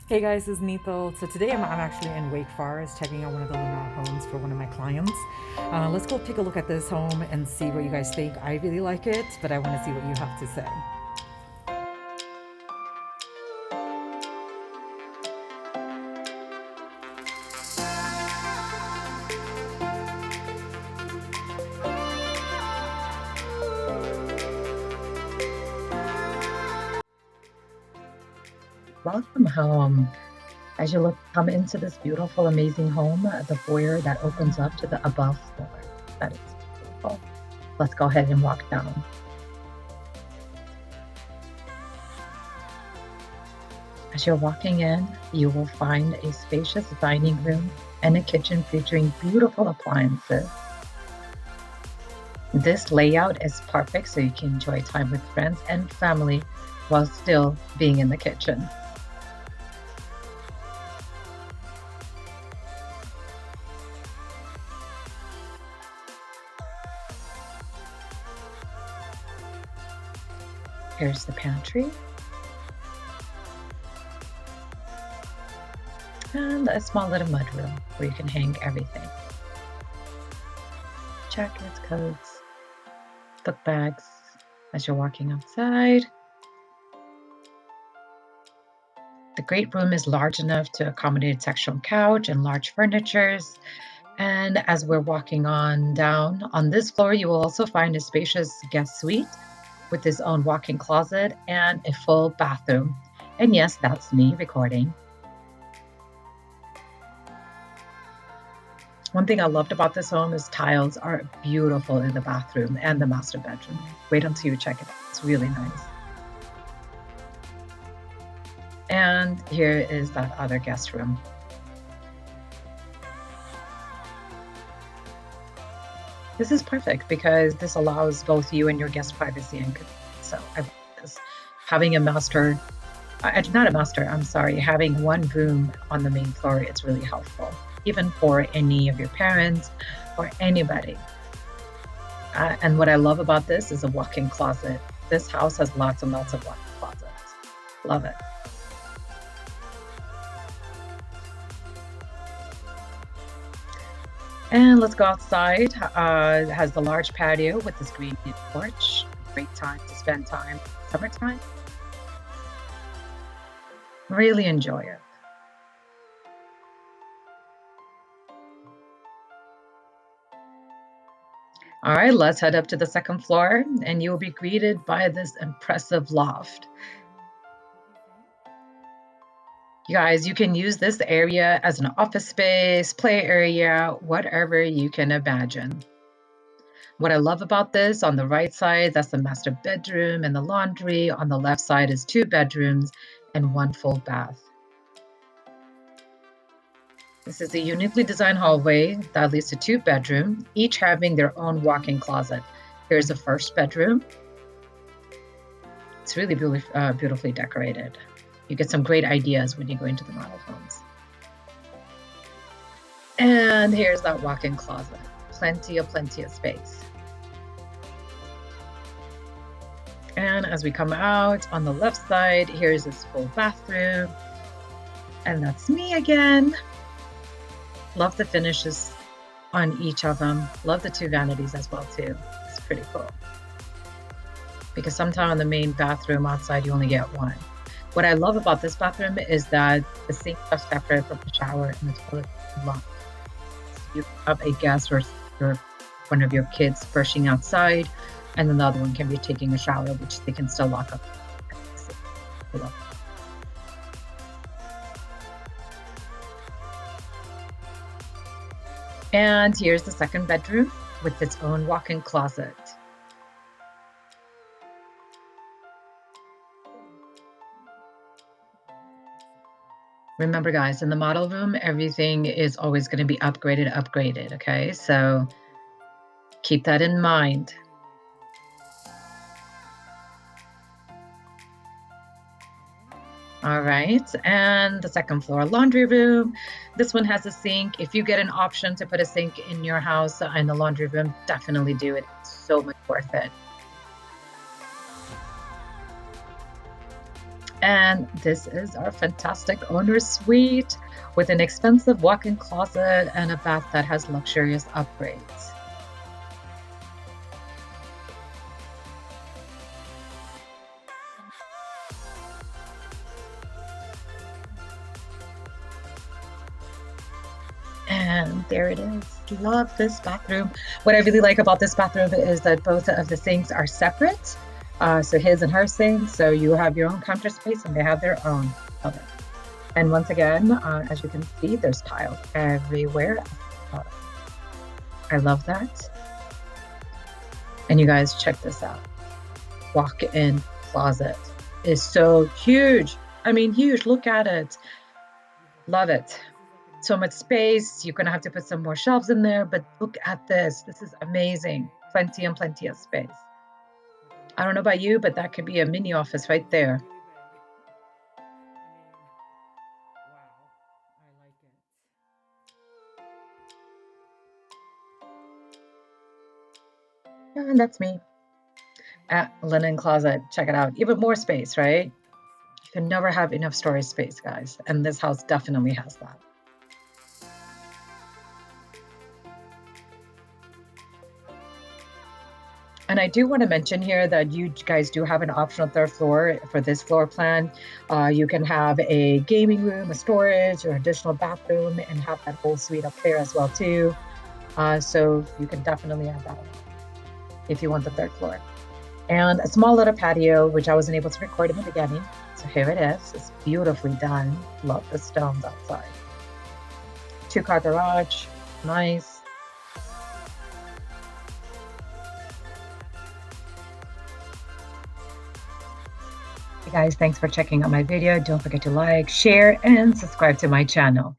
Hey guys, this is Nithal. So today I'm actually in Wake Forest checking out one of the Lennar homes for one of my clients. Let's go take a look at this home and see what you guys think. I really like it, but I want to see what you have to say. Welcome home. As you come into this beautiful, amazing home, the foyer that opens up to the above floor. That is beautiful. Let's go ahead and walk down. As you're walking in, you will find a spacious dining room and a kitchen featuring beautiful appliances. This layout is perfect so you can enjoy time with friends and family while still being in the kitchen. Here's the pantry. And a small little mudroom where you can hang everything. Jackets, coats, book bags as you're walking outside. The great room is large enough to accommodate a sectional couch and large furnitures. And as we're walking on down, on this floor, you will also find a spacious guest suite with its own walk-in closet and a full bathroom. And yes, that's me recording. One thing I loved about this home is tiles are beautiful in the bathroom and the master bedroom. Wait until you check it out. It's really nice. And here is that other guest room. This is perfect because this allows both you and your guest privacy and so I love this. Having a master, not a master, I'm sorry, having one room on the main floor, it's really helpful, even for any of your parents or anybody. And what I love about this is a walk-in closet. This house has lots and lots of walk-in closets. Love it. And let's go outside. It has the large patio with this green porch. Great time to spend time. Summertime. Really enjoy it. All right, let's head up to the second floor and you'll be greeted by this impressive loft. You guys, you can use this area as an office space, play area, whatever you can imagine. What I love about this, on the right side, that's the master bedroom and the laundry. On the left side is 2 bedrooms and 1 full bath. This is a uniquely designed hallway that leads to 2 bedrooms, each having their own walk-in closet. Here's the first bedroom. It's really beautifully decorated. You get some great ideas when you go into the model homes. And here's that walk-in closet. Plenty of space. And as we come out on the left side, here's this full bathroom. And that's me again. Love the finishes on each of them. Love the 2 vanities as well too. It's pretty cool. Because sometimes in the main bathroom outside, you only get 1. What I love about this bathroom is that the sink is separate from the shower and the toilet is locked. So you have a guest or one of your kids brushing outside, and then the other one can be taking a shower, which they can still lock up. And here's the second bedroom with its own walk-in closet. Remember guys, in the model room, everything is always going to be upgraded, okay? So keep that in mind. All right, and the second floor laundry room. This one has a sink. If you get an option to put a sink in your house in the laundry room, definitely do it. It's so much worth it. And this is our fantastic owner's suite with an expensive walk-in closet and a bath that has luxurious upgrades. And there it is. Love this bathroom. What I really like about this bathroom is that both of the sinks are separate. So his and her sink. So you have your own counter space and they have their own. Love it. And once again, as you can see, there's tile everywhere. I love that. And you guys check this out. Walk-in closet is so huge. I mean, huge. Look at it. Love it. So much space. You're going to have to put some more shelves in there, but look at this. This is amazing. Plenty and plenty of space. I don't know about you, but that could be a mini office right there. And that's me. Linen closet. Check it out. Even more space, right? You can never have enough storage space, guys. And this house definitely has that. And I do want to mention here that you guys do have an optional third floor for this floor plan. You can have a gaming room, a storage, or additional bathroom, and have that whole suite up there as well too. So you can definitely add that if you want the third floor. And a small little patio, which I wasn't able to record in the beginning. So here it is. It's beautifully done. Love the stones outside. 2-car garage. Nice. Hey guys, thanks for checking out my video. Don't forget to like, share, and subscribe to my channel.